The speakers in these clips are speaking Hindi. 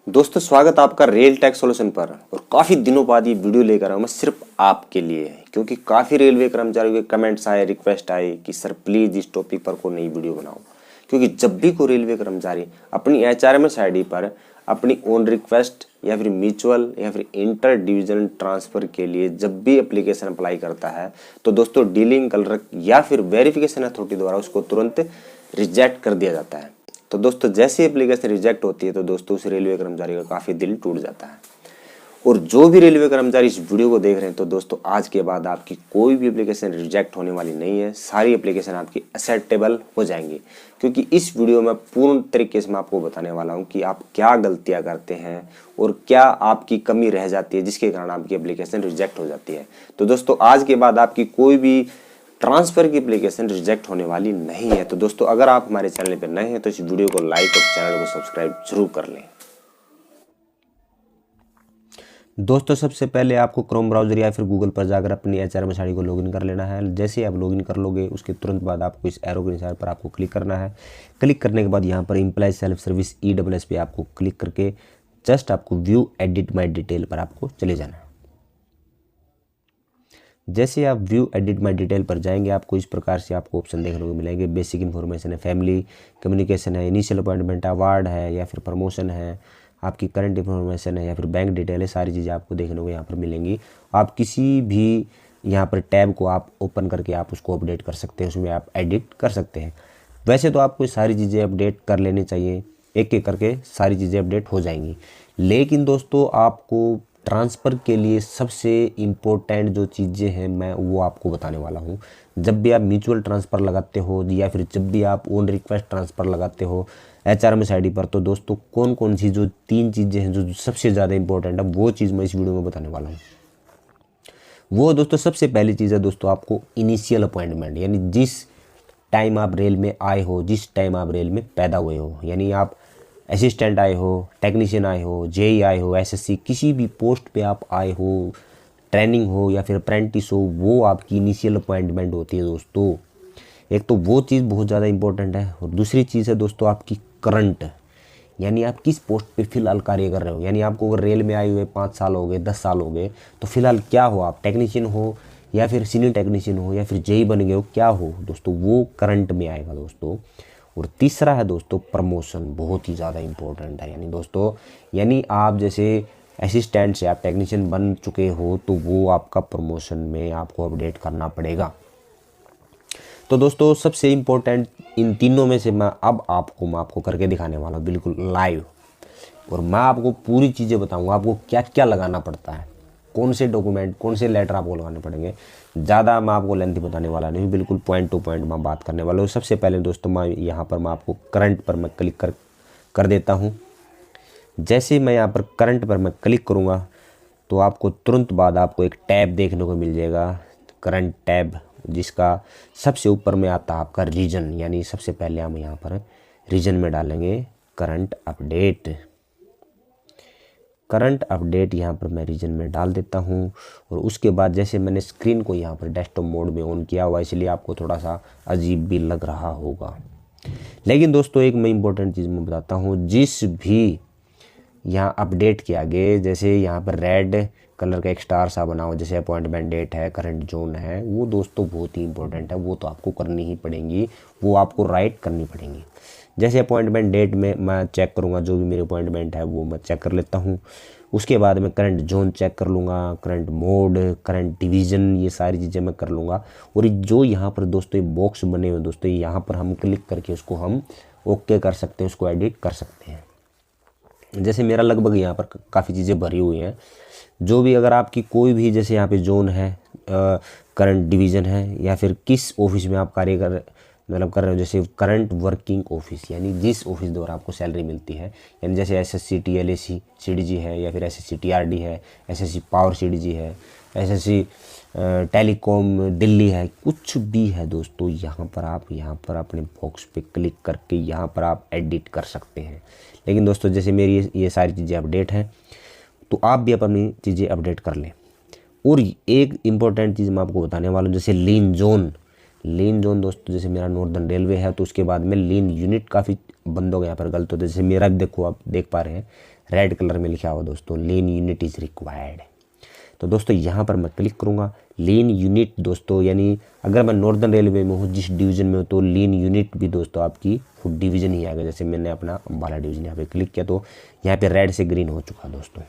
दोस्तों स्वागत आपका रेल टैक्स सॉल्यूशन पर। और काफ़ी दिनों बाद ये वीडियो लेकर आया मैं सिर्फ आपके लिए है, क्योंकि काफ़ी रेलवे कर्मचारियों के कमेंट्स आए, रिक्वेस्ट आए कि सर प्लीज़ इस टॉपिक पर कोई नई वीडियो बनाओ। क्योंकि जब भी कोई रेलवे कर्मचारी अपनी HRMS ID पर अपनी ओन रिक्वेस्ट या फिर म्यूचुअल या फिर इंटर डिविजन ट्रांसफ़र के लिए जब भी एप्लीकेशन अप्लाई करता है तो दोस्तों डीलिंग क्लर्क या फिर वेरिफिकेशन अथॉरिटी द्वारा उसको तुरंत रिजेक्ट कर दिया जाता है। तो दोस्तों जैसे एप्लीकेशन रिजेक्ट होती है तो दोस्तों उस रेलवे कर्मचारी का काफ़ी दिल टूट जाता है। और जो भी रेलवे कर्मचारी इस वीडियो को देख रहे हैं तो दोस्तों आज के बाद आपकी कोई भी एप्लीकेशन रिजेक्ट होने वाली नहीं है, सारी एप्लीकेशन आपकी एक्सेप्टेबल हो जाएंगी। क्योंकि इस वीडियो में पूर्ण तरीके से मैं आपको बताने वाला हूं कि आप क्या गलतियां करते हैं और क्या आपकी कमी रह जाती है जिसके कारण आपकी एप्लीकेशन रिजेक्ट हो जाती है। तो दोस्तों आज के बाद आपकी कोई भी ट्रांसफर की एप्लीकेशन रिजेक्ट होने वाली नहीं है। तो दोस्तों अगर आप हमारे चैनल पर नए हैं तो इस वीडियो को लाइक और चैनल को सब्सक्राइब जरूर कर लें। दोस्तों सबसे पहले आपको क्रोम ब्राउज़र या फिर गूगल पर जाकर अपनी HRMS ID को लॉगिन कर लेना है। जैसे ही आप लॉगिन कर लोगे उसके तुरंत बाद आपको इस एरो के निशान पर आपको क्लिक करना है। क्लिक करने के बाद यहाँ पर एम्प्लॉय सेल्फ सर्विस EWS पे आपको क्लिक करके जस्ट आपको व्यू एडिट माई डिटेल पर आपको चले जाना है। जैसे आप व्यू एडिट माई डिटेल पर जाएंगे आपको इस प्रकार से आपको ऑप्शन देखने को मिलेंगे। बेसिक इन्फॉर्मेशन है, फैमिली कम्युनिकेशन है, इनिशियल अपॉइंटमेंट, अवार्ड है या फिर प्रमोशन है, आपकी करंट इन्फॉर्मेशन है या फिर बैंक डिटेल है, सारी चीज़ें आपको देखने को यहाँ पर मिलेंगी। आप किसी भी यहाँ पर टैब को आप ओपन करके आप उसको अपडेट कर सकते हैं, उसमें आप एडिट कर सकते हैं। वैसे तो आपको सारी चीज़ें अपडेट कर लेनी चाहिए, एक एक करके सारी चीज़ें अपडेट हो जाएंगी। लेकिन दोस्तों आपको ट्रांसफ़र के लिए सबसे इम्पोर्टेंट जो चीज़ें हैं मैं वो आपको बताने वाला हूँ। जब भी आप म्यूचुअल ट्रांसफ़र लगाते हो या फिर जब भी आप ओन रिक्वेस्ट ट्रांसफ़र लगाते हो HRMS ID पर, तो दोस्तों कौन कौन सी जो 3 चीज़ें हैं जो सबसे ज़्यादा इंपॉर्टेंट है वो चीज़ मैं इस वीडियो में बताने वाला हूँ। वो दोस्तों सबसे पहली चीज़ है दोस्तों आपको इनिशियल अपॉइंटमेंट, यानी जिस टाइम आप रेल में आए हो, जिस टाइम आप रेल में पैदा हुए हो, यानी आप असिस्टेंट आए हो, टेक्नीशियन आए हो, JE आए हो, SSC किसी भी पोस्ट पे आप आए हो, ट्रेनिंग हो या फिर अप्रेंटिस हो, वो आपकी इनिशियल अपॉइंटमेंट होती है दोस्तों। एक तो वो चीज़ बहुत ज़्यादा इंपॉर्टेंट है और दूसरी चीज़ है दोस्तों आपकी करंट, यानी आप किस पोस्ट पे फ़िलहाल कार्य कर रहे हो। यानी आपको अगर रेल में आए हुए 5 साल हो गए, 10 साल हो गए, तो फिलहाल क्या हो, आप टेक्नीशियन हो या फिर सीनियर टेक्नीशियन हो या फिर JE बन गए हो, क्या हो दोस्तों, वो करंट में आएगा दोस्तों। और तीसरा है दोस्तों प्रमोशन, बहुत ही ज़्यादा इम्पोर्टेंट है। यानी दोस्तों यानी आप जैसे असिस्टेंट से आप टेक्नीशियन बन चुके हो तो वो आपका प्रमोशन में आपको अपडेट करना पड़ेगा। तो दोस्तों सबसे इम्पोर्टेंट इन तीनों में से मैं आपको करके दिखाने वाला हूँ बिल्कुल लाइव। और मैं आपको पूरी चीज़ें बताऊँगा आपको क्या क्या लगाना पड़ता है, कौन से डॉक्यूमेंट, कौन से लेटर आपको लगाने पड़ेंगे। ज़्यादा मैं आपको लेंथी बताने वाला नहीं, बिल्कुल पॉइंट टू पॉइंट मैं बात करने वाला हूँ। सबसे पहले दोस्तों मैं यहाँ पर मैं आपको करंट पर मैं क्लिक कर देता हूँ। जैसे मैं यहाँ पर करंट पर मैं क्लिक करूँगा तो आपको तुरंत बाद आपको एक टैब देखने को मिल जाएगा, करंट टैब, जिसका सबसे ऊपर में आता है आपका रीजन। यानी सबसे पहले हम यहाँ पर रीजन में डालेंगे करंट अपडेट। करंट अपडेट यहाँ पर मैं रीजन में डाल देता हूँ। और उसके बाद जैसे मैंने स्क्रीन को यहाँ पर डेस्कटॉप मोड में ऑन किया हुआ, इसलिए आपको थोड़ा सा अजीब भी लग रहा होगा। लेकिन दोस्तों एक मैं इम्पोर्टेंट चीज़ मैं बताता हूँ, जिस भी यहाँ अपडेट के आगे जैसे यहाँ पर रेड कलर का एक स्टार सा बना हो, जैसे अपॉइंटमेंट डेट है, करंट जोन है, वो दोस्तों बहुत ही इंपॉर्टेंट है, वो तो आपको करनी ही पड़ेंगी, वो आपको राइट करनी पड़ेंगी। जैसे अपॉइंटमेंट डेट में मैं चेक करूँगा, जो भी मेरी अपॉइंटमेंट है वो मैं चेक कर लेता हूँ। उसके बाद मैं करंट जोन चेक कर लूँगा, करंट मोड, करंट डिवीज़न, ये सारी चीज़ें मैं कर लूँगा। और जो यहाँ पर दोस्तों ये बॉक्स बने हुए दोस्तों, यहाँ पर हम क्लिक करके उसको हम ओके कर सकते हैं, उसको एडिट कर सकते हैं। जैसे मेरा लगभग यहाँ पर काफ़ी चीज़ें भरी हुई हैं। जो भी अगर आपकी कोई भी जैसे यहाँ पे जोन है, करंट डिवीज़न है या फिर किस ऑफिस में आप कार्य कर रहे हो, जैसे करंट वर्किंग ऑफिस, यानी जिस ऑफिस द्वारा आपको सैलरी मिलती है, यानी जैसे SSC TLAC CDG है या फिर SSC TRD है, SSC पावर CDG है, SSC टेलीकॉम दिल्ली है, कुछ भी है दोस्तों, यहाँ पर अपने बॉक्स पे क्लिक करके यहाँ पर आप एडिट कर सकते हैं। लेकिन दोस्तों जैसे मेरी ये सारी चीज़ें अपडेट हैं तो आप भी अपनी चीज़ें अपडेट कर लें। और एक इम्पॉर्टेंट चीज़ मैं आपको बताने वाला हूँ, जैसे लीन जोन दोस्तों, जैसे मेरा नॉर्दर्न रेलवे है तो उसके बाद में लीन यूनिट काफ़ी बंदों के यहाँ पर गलत होते हैं। जैसे मेरा भी देखो आप देख पा रहे हैं, रेड कलर में लिखा हुआ दोस्तों लीन यूनिट इज़ रिक्वायर्ड। तो दोस्तों यहाँ पर मैं क्लिक करूँगा। लीन यूनिट दोस्तों यानी अगर मैं नॉर्दर्न रेलवे में हूँ, जिस डिवीज़न में हूँ, तो लीन यूनिट भी दोस्तों आपकी फूड डिवीज़न ही आएगा। जैसे मैंने अपना अम्बाला डिवीज़न यहाँ पे क्लिक किया तो यहाँ पे रेड से ग्रीन हो चुका दोस्तों।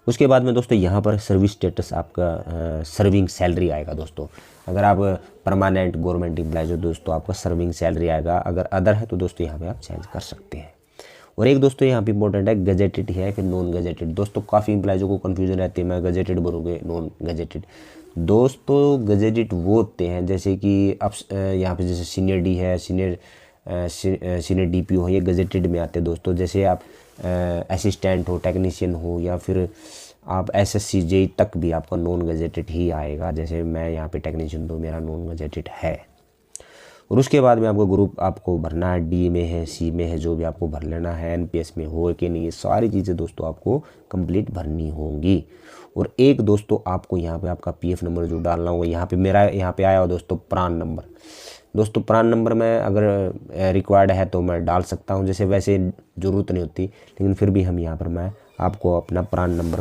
उसके बाद में दोस्तों यहाँ पर सर्विस स्टेटस आपका सर्विंग सैलरी आएगा दोस्तों। अगर आप परमानेंट गवर्नमेंट एम्प्लॉयज हो दोस्तों आपका सर्विंग सैलरी आएगा। अगर अदर है तो दोस्तों यहाँ पे आप चेंज कर सकते हैं। और एक दोस्तों यहाँ पे इंपॉर्टेंट है गजेटेड है फिर नॉन गजेटेड। दोस्तों काफ़ी एम्प्लॉयज़ों को कन्फ्यूजन रहती है, मैं गजेटेड भरूँगे नॉन गजेटेड। दोस्तों गजेटेड वो होते हैं जैसे कि अब यहाँ पे जैसे सीनियर डी है, सीनियर डीपीओ हो, ये गजेटेड में आते हैं दोस्तों। जैसे आप असिस्टेंट हो, टेक्नीशियन हो या फिर आप एसएससी जेई तक भी आपका नॉन गजेटेड ही आएगा। जैसे मैं यहाँ पे टेक्नीशियन तो मेरा नॉन गजेटेड है। और उसके बाद में आपको ग्रुप आपको भरना है, डी में है, सी में है, जो भी आपको भर लेना है, एनपीएस में हो कि नहीं, ये सारी चीज़ें दोस्तों आपको कंप्लीट भरनी होंगी। और एक दोस्तों आपको यहाँ पे आपका पीएफ नंबर जो डालना होगा, यहाँ पे मेरा यहाँ पे आया हो दोस्तों प्रान नंबर। दोस्तों प्रान नंबर में अगर रिक्वायर्ड है तो मैं डाल सकता हूँ, जैसे वैसे ज़रूरत नहीं होती, लेकिन फिर भी हम यहाँ पर मैं आपको अपना प्रान नंबर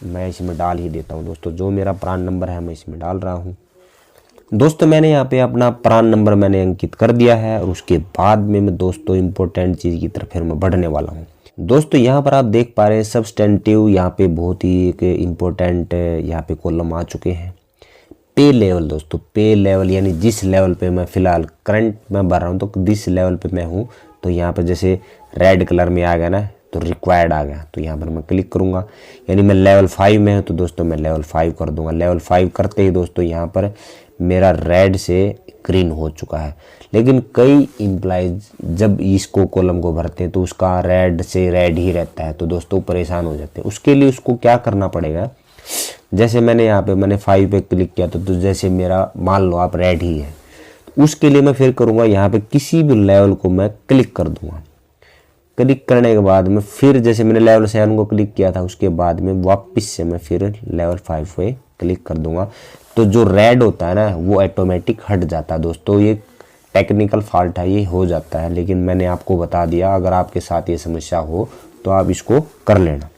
मैं इसमें डाल ही देता हूँ दोस्तों। जो मेरा प्रान नंबर है मैं इसमें डाल रहा हूँ दोस्तों। मैंने यहाँ पे अपना प्रान नंबर मैंने अंकित कर दिया है। और उसके बाद में मैं दोस्तों इम्पोर्टेंट चीज़ की तरफ फिर मैं बढ़ने वाला हूँ दोस्तों। यहाँ पर आप देख पा रहे हैं सब्सटेंटिव, यहाँ पे बहुत ही एक इम्पोर्टेंट यहाँ पे कॉलम आ चुके हैं। पे लेवल दोस्तों, पे लेवल यानी जिस लेवल पे मैं फ़िलहाल करंट में भर रहा हूँ, तो जिस लेवल पे मैं हूँ, तो यहाँ पर जैसे रेड कलर में आ गया ना, तो रिक्वायर्ड आ गया, तो यहाँ पर मैं क्लिक करूँगा। यानी मैं लेवल 5 में हूँ तो दोस्तों मैं लेवल 5 कर दूँगा। लेवल 5 करते ही दोस्तों यहाँ पर मेरा रेड से ग्रीन हो चुका है। लेकिन कई एम्प्लॉइज जब इसको कॉलम को भरते हैं तो उसका रेड से रेड ही रहता है, तो दोस्तों परेशान हो जाते हैं। उसके लिए उसको क्या करना पड़ेगा, जैसे मैंने यहाँ पे मैंने 5 पे क्लिक किया तो जैसे मेरा मान लो आप रेड ही है, तो उसके लिए मैं फिर करूँगा यहाँ पे किसी भी लेवल को मैं क्लिक कर दूँगा। क्लिक करने के बाद में फिर जैसे मैंने लेवल 7 को क्लिक किया था, उसके बाद में वापस से मैं फिर लेवल 5 पे क्लिक कर दूंगा, तो जो रेड होता है ना वो ऑटोमेटिक हट जाता है दोस्तों। ये टेक्निकल फॉल्ट है, ये हो जाता है, लेकिन मैंने आपको बता दिया। अगर आपके साथ ये समस्या हो तो आप इसको कर लेना।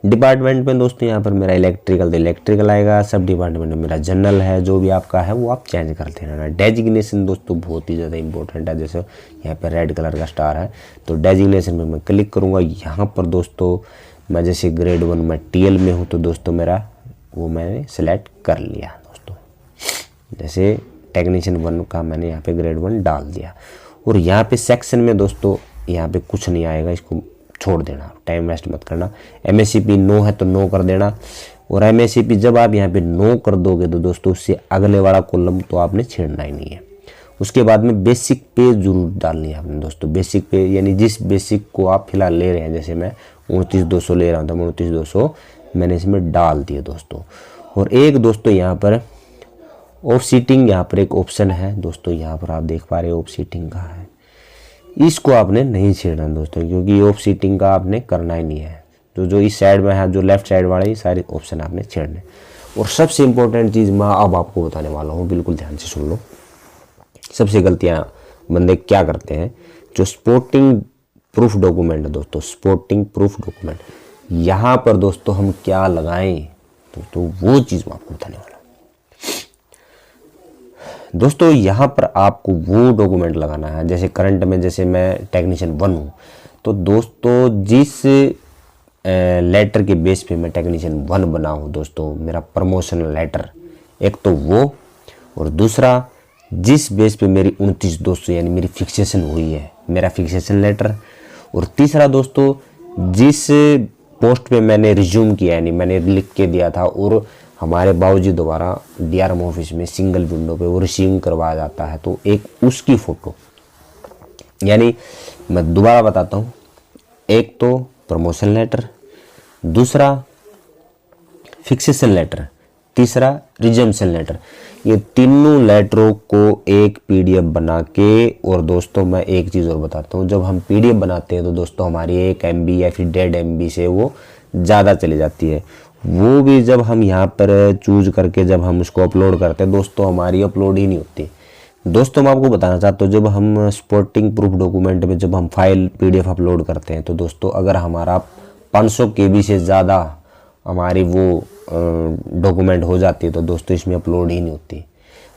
डिपार्टमेंट में दोस्तों यहाँ पर मेरा इलेक्ट्रिकल आएगा। सब डिपार्टमेंट में मेरा जनरल है, जो भी आपका है वो आप चेंज करते रहना। डेजिग्नेशन दोस्तों बहुत ही ज़्यादा इंपॉर्टेंट है। जैसे यहाँ पर रेड कलर का स्टार है तो डेजिग्नेशन में मैं क्लिक करूँगा। यहाँ पर दोस्तों मैं जैसे ग्रेड 1 में टीएल में हूँ तो दोस्तों मेरा वो मैंने सेलेक्ट कर लिया दोस्तों। जैसे टेक्नीशियन 1 का मैंने यहाँ पे ग्रेड 1 डाल दिया। और यहाँ पे सेक्शन में दोस्तों यहाँ पे कुछ नहीं आएगा, इसको छोड़ देना, टाइम वेस्ट मत करना। एमएससीपी नो है तो नो कर देना। और एमएससीपी जब आप यहाँ पे नो कर दोगे तो दोस्तों उससे अगले वाला कॉलम तो आपने छेड़ना ही नहीं है। उसके बाद में बेसिक पे जरूर डालनी है आपने दोस्तों। बेसिक पे यानी जिस बेसिक को आप फिलहाल ले रहे हैं, जैसे मैं 29,200 ले रहा हूँ तो 29,200 मैंने इसमें डाल दिए दोस्तों। और एक दोस्तों यहाँ पर ऑफ सीटिंग, यहाँ पर एक ऑप्शन है दोस्तों, यहाँ पर आप देख पा रहे हो ऑफ सीटिंग का है। इसको आपने नहीं छेड़ना दोस्तों, क्योंकि ऑफ सीटिंग का आपने करना ही नहीं है। तो जो इस साइड में है, जो लेफ्ट साइड वाला, ये सारे ऑप्शन आपने छेड़ने। और सबसे इम्पोर्टेंट चीज़ मैं अब आपको बताने वाला हूँ, बिल्कुल ध्यान से सुन लो। सबसे गलतियाँ बंदे क्या करते हैं, जो सपोर्टिंग प्रूफ डॉक्यूमेंट है दोस्तों, सपोर्टिंग प्रूफ डॉक्यूमेंट, यहाँ पर दोस्तों हम क्या लगाएं तो वो चीज़ मैं आपको बताने वाला हूँ दोस्तों। यहाँ पर आपको वो डॉक्यूमेंट लगाना है, जैसे करंट में जैसे मैं टेक्नीशियन 1 हूँ तो दोस्तों जिस लेटर के बेस पे मैं टेक्नीशियन 1 बना हूँ दोस्तों, मेरा प्रमोशनल लेटर, एक तो वो, और दूसरा जिस बेस पे मेरी 29,200 यानी मेरी फिक्सेशन हुई है, मेरा फिक्सेशन लेटर, और तीसरा दोस्तों जिस पोस्ट पे मैंने रिज्यूम किया, यानी मैंने लिख के दिया था और हमारे बाबूजी द्वारा डीआरएम ऑफिस में सिंगल विंडो पे वो रिसीव करवाया जाता है, तो एक उसकी फ़ोटो। यानी मैं दोबारा बताता हूँ, एक तो प्रमोशन लेटर, दूसरा फिक्सेशन लेटर, तीसरा रिजम्पशन लेटर, ये तीनों लेटरों को एक पीडीएफ बना के। और दोस्तों मैं एक चीज़ और बताता हूँ, जब हम पीडीएफ बनाते हैं तो दोस्तों हमारी 1 MB या फिर 1.5 MB से वो ज़्यादा चली जाती है। वो भी जब हम यहाँ पर चूज करके जब हम उसको अपलोड करते हैं दोस्तों, हमारी अपलोड ही नहीं होती। दोस्तों मैं आपको बताना चाहता हूँ, जब हम सपोर्टिंग प्रूफ डॉक्यूमेंट में जब हम फाइल PDF अपलोड करते हैं तो दोस्तों अगर हमारा 500 KB से ज़्यादा हमारी वो डॉक्यूमेंट हो जाती है तो दोस्तों इसमें अपलोड ही नहीं होती।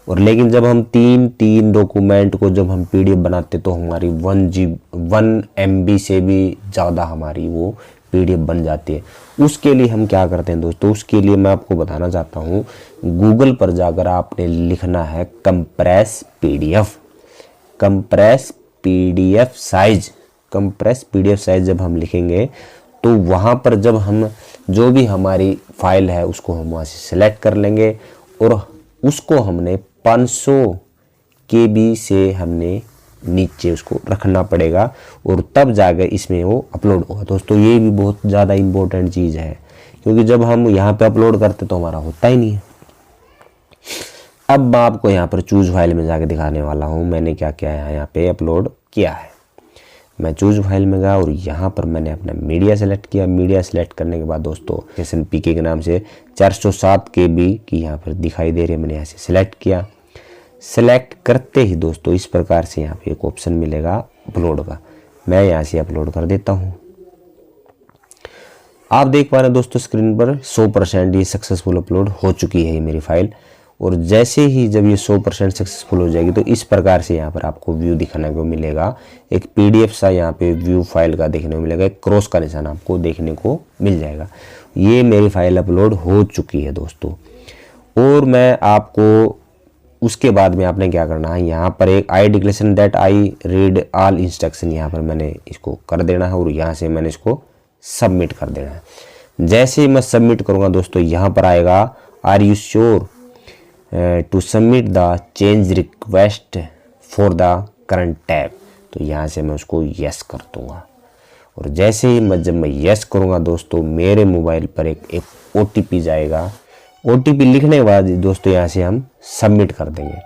और लेकिन जब हम तीन डॉक्यूमेंट को जब हम PDF बनाते तो हमारी 1 MB से भी ज़्यादा हमारी वो PDF बन जाती है। उसके लिए हम क्या करते हैं दोस्तों, उसके लिए मैं आपको बताना चाहता हूँ, गूगल पर जाकर आपने लिखना है कंप्रेस PDF साइज जब हम लिखेंगे तो वहाँ पर जब हम जो भी हमारी फाइल है उसको हम वहाँ से सिलेक्ट कर लेंगे और उसको हमने 500 KB से हमने नीचे उसको रखना पड़ेगा और तब जाकर इसमें वो अपलोड होगा। दोस्तों ये भी बहुत ज़्यादा इम्पोर्टेंट चीज़ है, क्योंकि जब हम यहाँ पे अपलोड करते तो हमारा होता ही नहीं है। अब मैं आपको यहाँ पर चूज फाइल में जाके दिखाने वाला हूँ मैंने क्या क्या है यहाँ पे अपलोड किया है। मैं चूज फाइल में गया और यहाँ पर मैंने अपना मीडिया सेलेक्ट किया। मीडिया सेलेक्ट करने के बाद दोस्तों SNPK के नाम से 407 KB की यहाँ पर दिखाई दे रही है, मैंने यहाँ से सिलेक्ट किया। सेलेक्ट करते ही दोस्तों इस प्रकार से यहाँ पे एक ऑप्शन मिलेगा अपलोड का, मैं यहाँ से अपलोड कर देता हूँ। आप देख पा रहे हैं दोस्तों स्क्रीन पर 100% ये सक्सेसफुल अपलोड हो चुकी है ये मेरी फाइल। और जैसे ही जब ये 100% सक्सेसफुल हो जाएगी तो इस प्रकार से यहाँ पर आपको व्यू दिखाने को मिलेगा, एक PDF सा यहाँ पे व्यू फाइल का देखने को मिलेगा, एक क्रॉस का निशान आपको देखने को मिल जाएगा। ये मेरी फाइल अपलोड हो चुकी है दोस्तों। और मैं आपको उसके बाद में आपने क्या करना है, यहाँ पर एक I declaration that I read all instruction यहाँ पर मैंने इसको कर देना है और यहाँ से मैंने इसको सबमिट कर देना है। जैसे ही मैं सबमिट करूँगा दोस्तों यहाँ पर आएगा are you sure to submit the change request for the current tab, तो यहाँ से मैं उसको यस कर दूँगा। और जैसे ही जब मैं यस करूँगा दोस्तों मेरे मोबाइल पर एक OTP जाएगा। OTP लिखने के बाद दोस्तों यहाँ से हम सबमिट कर देंगे।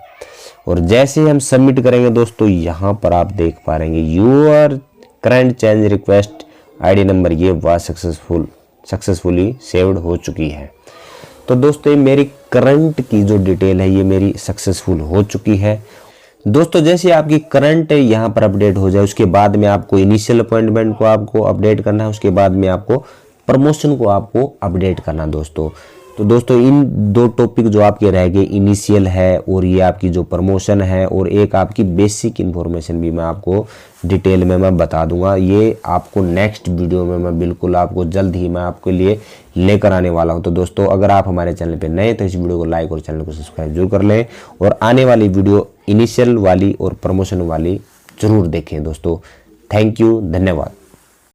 और जैसे ही हम सबमिट करेंगे दोस्तों यहाँ पर आप देख पा रहेंगे your current change request ID number ये वह सक्सेसफुली सेव्ड हो चुकी है। तो दोस्तों ये मेरी करंट की जो डिटेल है ये मेरी सक्सेसफुल हो चुकी है। दोस्तों जैसे आपकी करंट यहाँ पर अपडेट हो जाए उसके बाद में आपको इनिशियल अपॉइंटमेंट को आपको अपडेट करना है, उसके बाद में आपको प्रमोशन को आपको अपडेट करना दोस्तों। तो दोस्तों इन दो टॉपिक जो आपके रह गए, इनिशियल है और ये आपकी जो प्रमोशन है और एक आपकी बेसिक इन्फॉर्मेशन भी मैं आपको डिटेल में मैं बता दूंगा। ये आपको नेक्स्ट वीडियो में मैं बिल्कुल आपको जल्द ही मैं आपके लिए लेकर आने वाला हूं। तो दोस्तों अगर आप हमारे चैनल पे नए तो इस वीडियो को लाइक और चैनल को सब्सक्राइब जरूर कर लें और आने वाली वीडियो इनिशियल वाली और प्रमोशन वाली जरूर देखें दोस्तों। थैंक यू, धन्यवाद।